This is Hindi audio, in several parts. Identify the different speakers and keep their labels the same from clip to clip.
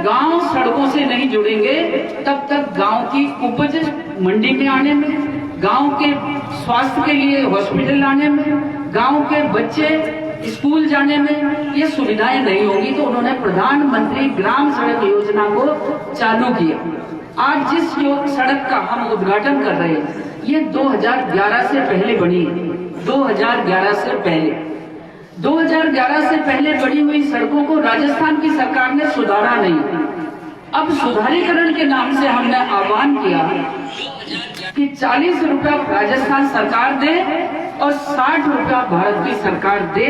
Speaker 1: गांव सड़कों से नहीं जुड़ेंगे तब तक गांव की उपज मंडी में आने में, गांव के स्वास्थ्य के लिए हॉस्पिटल आने में, गांव के बच्चे स्कूल जाने में ये सुविधाएं नहीं होगी। तो उन्होंने प्रधानमंत्री ग्राम सड़क योजना को चालू किया। आज जिस सड़क का हम उद्घाटन कर रहे हैं ये 2011 से पहले बनी है। 2011 से पहले बनी हुई सड़कों को राजस्थान की सरकार ने सुधारा नहीं। अब सुधारीकरण के नाम से हमने आह्वान किया कि 40 रुपया राजस्थान सरकार दे और 60 रुपया भारत की सरकार दे।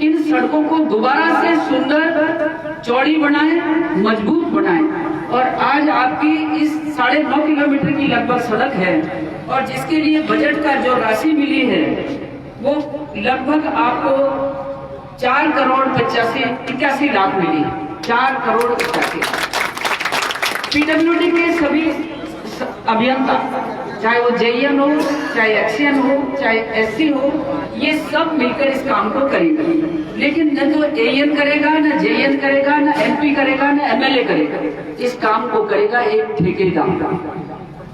Speaker 1: इन सड़कों को दोबारा से सुंदर, चौड़ी बनाए, मजबूत बनाए। और आज आपकी इस 9.5 किलोमीटर की लगभग सड़क है और जिसके लिए बजट का जो राशि मिली है वो लगभग आपको 4 करोड़ 81 लाख मिली। 4 करोड़ 81। पीडब्ल्यूडी के सभी अभियंता, चाहे वो जेईएन हो, चाहे एक्सीएन हो, चाहे एससी हो, ये सब मिलकर इस काम को करेंगे। लेकिन न तो एएन करेगा, न जेईएन करेगा, न एमपी करेगा, न एमएलए करेगा। इस काम को करेगा एक ठेकेदार।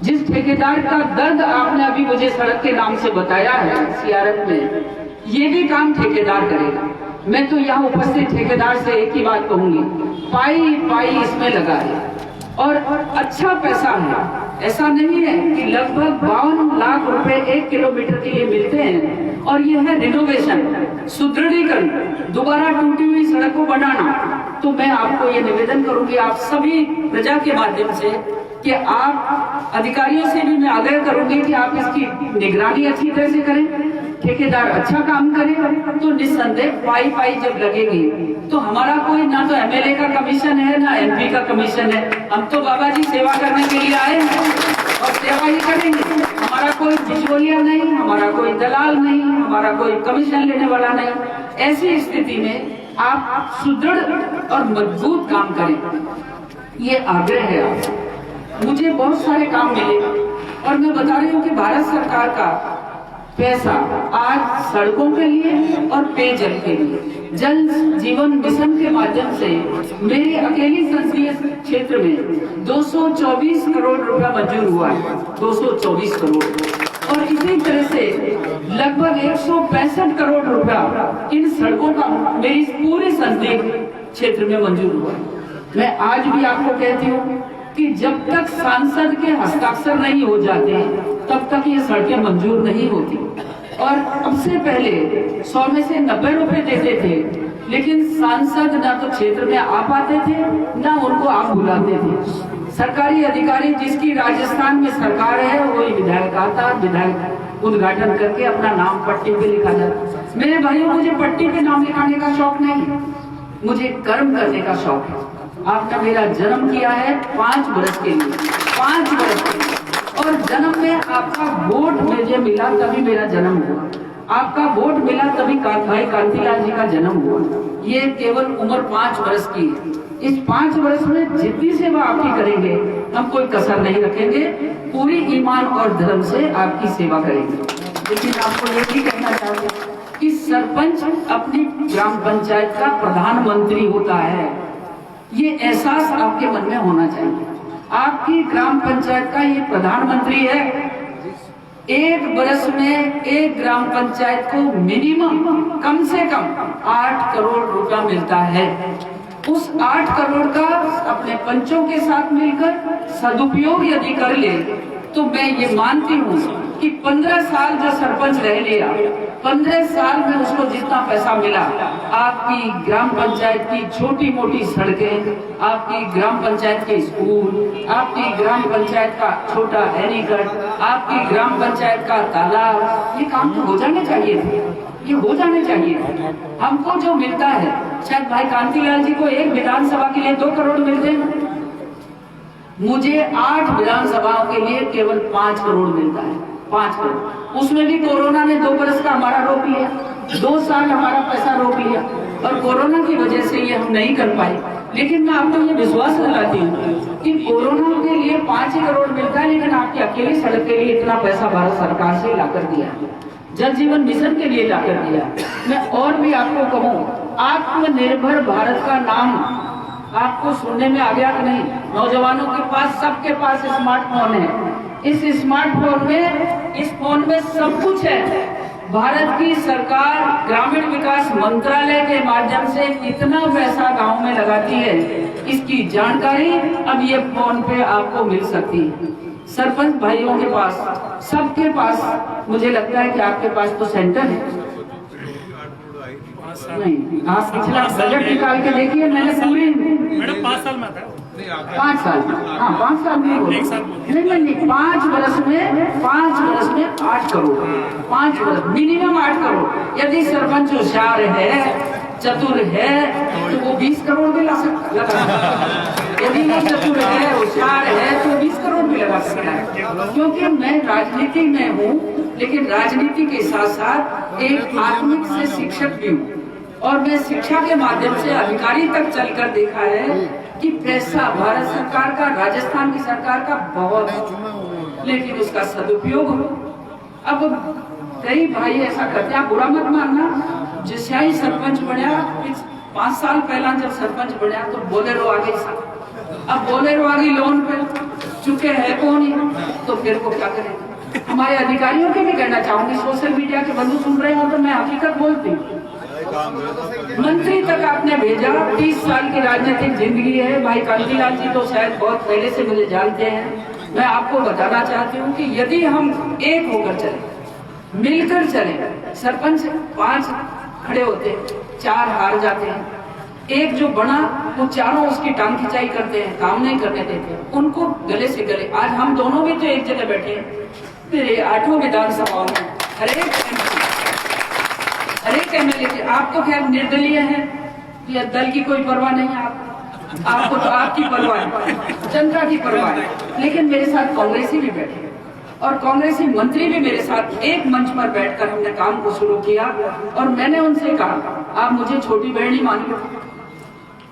Speaker 1: जिस ठेकेदार का दर्द आपने अभी मुझे सड़क के नाम से बताया है सीआरएफ में, ये भी काम ठेकेदार करेगा। मैं तो यहाँ उपस्थित ठेकेदार से एक ही बात कहूंगी, पाई पाई इसमें लगा है और अच्छा पैसा है। ऐसा नहीं है कि लगभग 52 लाख रुपए 1 किलोमीटर के लिए मिलते हैं और ये है रिनोवेशन, सुदृढ़ीकरण, दोबारा टूटी हुई सड़क को बनाना। तो मैं आपको ये निवेदन करूंगी आप सभी प्रजा के माध्यम से कि आप अधिकारियों से भी मैं आग्रह करूंगी कि आप इसकी निगरानी अच्छी तरह से करें। ठेकेदार अच्छा काम करे तो निस्संदेह पाई पाई जब लगेगी तो हमारा कोई ना तो एमएलए का कमीशन है ना एमपी का कमीशन है। हम तो बाबा जी सेवा करने के लिए आए हैं और सेवा ही करेंगे। हमारा कोई बिचौलिया नहीं, हमारा कोई दलाल नहीं, हमारा कोई कमीशन लेने वाला नहीं। ऐसी स्थिति में आप सुदृढ़ और मजबूत काम करें, ये आग्रह है आप। मुझे बहुत सारे काम मिले और मैं बता रही हूँ कि भारत सरकार का पैसा आज सड़कों के लिए और पेयजल के लिए, जल जीवन मिशन के माध्यम से मेरी अकेली संसदीय क्षेत्र में 224 करोड़ रुपया मंजूर हुआ है। 224 करोड़। और इसी तरह से लगभग 165 करोड़ रुपया इन सड़कों का मेरी पूरे संसदीय क्षेत्र में मंजूर हुआ है। मैं आज भी आपको कहती हूँ कि जब तक सांसद के हस्ताक्षर नहीं हो जाते तब तक ये सड़कें मंजूर नहीं होती। और अब से पहले 100 में से 90 रुपए देते थे, लेकिन सांसद ना तो क्षेत्र में आ पाते थे ना उनको आप बुलाते थे। सरकारी अधिकारी जिसकी राजस्थान में सरकार है वही विधायक आता, विधायक उद्घाटन करके अपना नाम पट्टी पे लिखा जाता। मेरे भाइयों, मुझे पट्टी पे नाम लिखाने का शौक नहीं, मुझे कर्म करने का शौक है। आपने मेरा जन्म किया है 5 वर्ष के लिए, 5 वर्ष के लिए। और जन्म में आपका वोट मुझे मिला तभी मेरा जन्म हुआ। आपका वोट मिला तभी भाई कांतिलाल जी का जन्म हुआ। ये केवल उम्र 5 वर्ष की है। इस 5 वर्ष में जितनी सेवा आपकी करेंगे हम कोई कसर नहीं रखेंगे, पूरी ईमान और धर्म से आपकी सेवा करेंगे। लेकिन आपको ये भी कहना चाहूँगा कि सरपंच अपनी ग्राम पंचायत का प्रधानमंत्री होता है। ये एहसास आपके मन में होना चाहिए। आपकी ग्राम पंचायत का ये प्रधानमंत्री है। एक वर्ष में एक ग्राम पंचायत को मिनिमम कम से कम 8 करोड़ रुपया मिलता है। उस 8 करोड़ का अपने पंचों के साथ मिलकर सदुपयोग यदि कर ले तो मैं ये मानती हूँ कि 15 साल जो सरपंच रह लिया, 15 साल में उसको जितना पैसा मिला, आपकी ग्राम पंचायत की छोटी मोटी सड़कें, आपकी ग्राम पंचायत के स्कूल, आपकी ग्राम पंचायत का छोटा एनीकट, आपकी ग्राम पंचायत का तालाब, ये काम तो हो जाने चाहिए थे। ये हो जाने चाहिए। हमको जो मिलता है, शायद भाई कांतिलाल जी को एक विधानसभा के लिए 2 करोड़ मिलते हैं, मुझे 8 विधानसभाओं के लिए केवल 5 करोड़ मिलता है। 5 करोड़। उसमें भी कोरोना ने 2 बरस का हमारा रोक लिया, 2 साल हमारा पैसा रोक लिया और कोरोना की वजह से ये हम नहीं कर पाए। लेकिन मैं आपको ये विश्वास दिलाती हूँ कि कोरोना के लिए 5 ही करोड़ मिलता है, लेकिन आपकी अकेली सड़क के लिए इतना पैसा भारत सरकार से ला कर दिया, जल जीवन मिशन के लिए ला कर दिया। मैं और भी आपको कहूँ, आत्मनिर्भर भारत का नाम आपको सुनने में आ गया कि नहीं? नौजवानों के पास, सबके पास स्मार्टफोन है। इस स्मार्टफोन में, इस फोन में सब कुछ है। भारत की सरकार ग्रामीण विकास मंत्रालय के माध्यम से इतना पैसा गांव में लगाती है, इसकी जानकारी अब ये फोन पे आपको मिल सकती है। सरपंच भाइयों के पास, सबके पास, मुझे लगता है कि आपके पास तो सेंटर है नहीं। आप पिछला बजट निकाल के देखिए, मैंने पूरी
Speaker 2: मैडम 5 साल में आता है।
Speaker 1: 5 साल, हाँ 5 साल में नहीं, 5 वर्ष में 8 करोड़, 5 वर्ष मिनिमम 8 करोड़। यदि सरपंच होशियार है, चतुर है, तो वो 20 करोड़ भी ला सकता है। यदि वो चतुर है, होशियार है, तो 20 करोड़ भी लगा सकता है। क्योंकि मैं राजनीति में हूँ, लेकिन राजनीति के साथ साथ एक आत्मिक से शिक्षक भी हूँ, और मैं शिक्षा के माध्यम से अधिकारी तक चलकर देखा है कि पैसा भारत सरकार का, राजस्थान की सरकार का बहुत, लेकिन उसका सदुपयोग हो। अब कई भाई ऐसा करते हैं, आप बुरा मत मानना। जैसे ही सरपंच बनया, 5 साल पहला जब सरपंच बनया तो बोलेरो आ गई। अब बोलेरो आ गई लोन पे, चुके है कौन ही, तो फिर को क्या करेंगे? हमारे अधिकारियों के भी कहना चाहूंगी, सोशल मीडिया के बंधु सुन रहे हो तो मैं हकीकत बोलती हूँ। मंत्री तक आपने भेजा, 30 साल की राजनीतिक जिंदगी है। भाई कांतिलाल जी तो शायद बहुत पहले से मुझे जानते हैं। मैं आपको बताना चाहती हूँ कि यदि हम एक होकर चले, मिलकर चले, सरपंच 5 खड़े होते, 4 हार जाते हैं, एक जो बना वो चारों उसकी टांग खिंचाई करते हैं, काम नहीं करने देते, उनको गले से गले। आज हम दोनों भी तो एक जगह बैठे हैं, मेरे 8 विधानसभाओं में हरेक एमएलए के, आप तो खैर निर्दलीय हैं, या दल की कोई परवाह नहीं है आपको तो आपकी परवाह है, जनता की परवाह है। लेकिन मेरे साथ कांग्रेसी भी बैठे और कांग्रेसी मंत्री भी मेरे साथ एक मंच पर बैठकर हमने काम को शुरू किया। और मैंने उनसे कहा, आप मुझे छोटी बहन ही मान लो,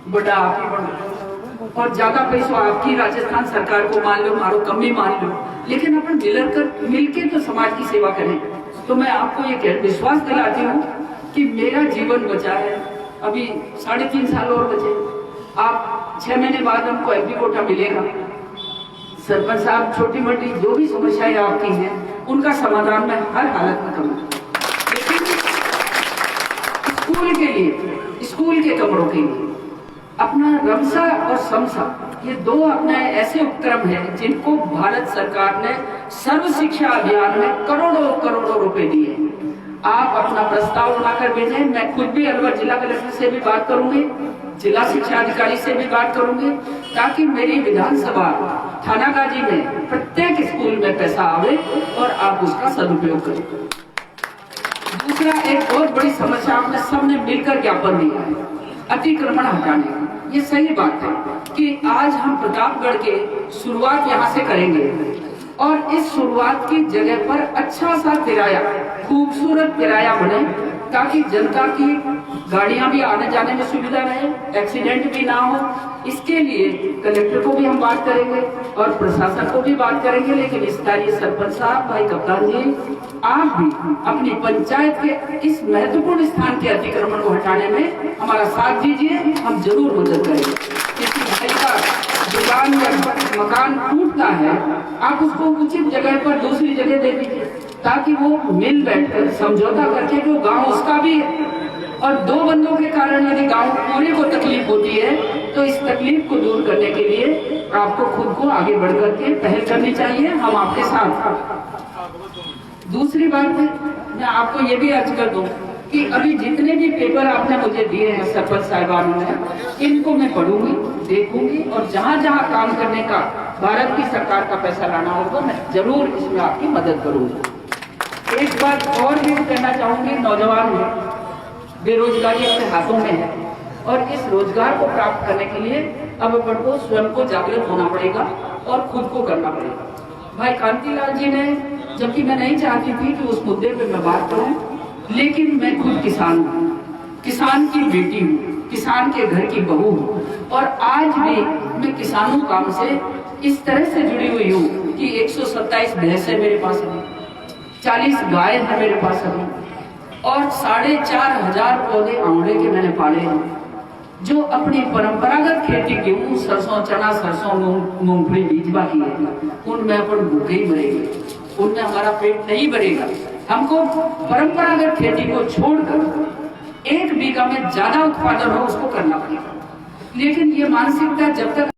Speaker 1: बड़ा आप ही बनो, और ज्यादा पैसा आपकी राजस्थान सरकार को मान लो, मारो कम ही मान लो, लेकिन अपन मिलकर तो समाज की सेवा करें। तो मैं आपको ये विश्वास दिलाती हूँ कि मेरा जीवन बचा है, अभी 3.5 साल और बचे। आप 6 महीने बाद हमको एमपी कोटा मिलेगा। सरपंच साहब, छोटी मोटी जो भी समस्याएं आपकी हैं, उनका समाधान मैं हर हालत में करूँगा। लेकिन स्कूल के लिए, स्कूल के कमरों के लिए अपना रमसा और समसा, ये 2 अपने ऐसे उपक्रम हैं जिनको भारत सरकार ने सर्व शिक्षा अभियान में करोड़ों रुपए दिए। आप अपना प्रस्ताव बनाकर भेजें। मैं खुद भी अलवर जिला कलेक्टर से भी बात करूंगी, जिला शिक्षा अधिकारी से भी बात करूंगी, ताकि मेरी विधानसभा थानागाजी में प्रत्येक स्कूल में पैसा आवे और आप उसका सदुपयोग करें। दूसरा, एक बहुत बड़ी समस्या आपने सबने मिलकर ज्ञापन दिया है, अतिक्रमण हटाने का। ये सही बात है कि आज हम प्रतापगढ़ के शुरुआत यहाँ से करेंगे, और इस शुरुआत की जगह पर अच्छा सा किराया, खूबसूरत किराया बने, ताकि जनता की गाड़ियां भी आने जाने में सुविधा रहे, एक्सीडेंट भी ना हो। इसके लिए कलेक्टर को भी हम बात करेंगे और प्रशासन को भी बात करेंगे। लेकिन इसका ये सरपंच साहब, भाई कप्तान जी, आप भी अपनी पंचायत के इस महत्वपूर्ण स्थान के अतिक्रमण को हटाने में हमारा साथ दीजिए, हम जरूर मदद करेंगे। किसी भाई का दुकान या मकान टूटता है, आप उसको उचित जगह पर दूसरी जगह दे दीजिए, ताकि वो मिल बैठकर समझौता करके, जो गांव उसका भी है, और 2 बंदों के कारण यदि गांव पूरे को तकलीफ होती है, तो इस तकलीफ को दूर करने के लिए आपको खुद को आगे बढ़ करके पहल करनी चाहिए। हम आपके साथ। दूसरी बात है, मैं आपको ये भी अर्ज कर दूं कि अभी जितने भी पेपर आपने मुझे दिए हैं सरपंच साहिबानों ने, इनको मैं पढ़ूंगी, देखूंगी, और जहां जहां काम करने का भारत की सरकार का पैसा लाना होगा, मैं जरूर इसमें आपकी मदद करूंगी। एक बात और भी कहना चाहूंगी, नौजवान बेरोजगारी अपने हाथों में है, और इस रोजगार को प्राप्त करने के लिए अब अपन को स्वयं को जागृत होना पड़ेगा और खुद को करना पड़ेगा। भाई कांतिलाल जी ने, जबकि मैं नहीं चाहती थी कि उस मुद्दे पे मैं बात करूं, लेकिन मैं खुद किसान हूँ, किसान की बेटी हूँ, किसान के घर की बहू हूँ, और आज भी मैं किसानों काम से इस तरह से जुड़ी हुई हूँ कि 127 भैंसें मेरे पास हैं, 40 गाय है मेरे पास अभी, और 4,500 पौधे आंवले के मैंने पाले हैं। जो अपनी परंपरागत खेती गेहूं सरसों चना सरसों मूंगफली बीज बाकी है उनमें अपन भूखे ही मरेंगे, उनमें हमारा पेट नहीं भरेगा। हमको परंपरागत खेती को छोड़कर 1 बीघा में ज्यादा उत्पादन हो उसको करना पड़ेगा। लेकिन ये मानसिकता जब तक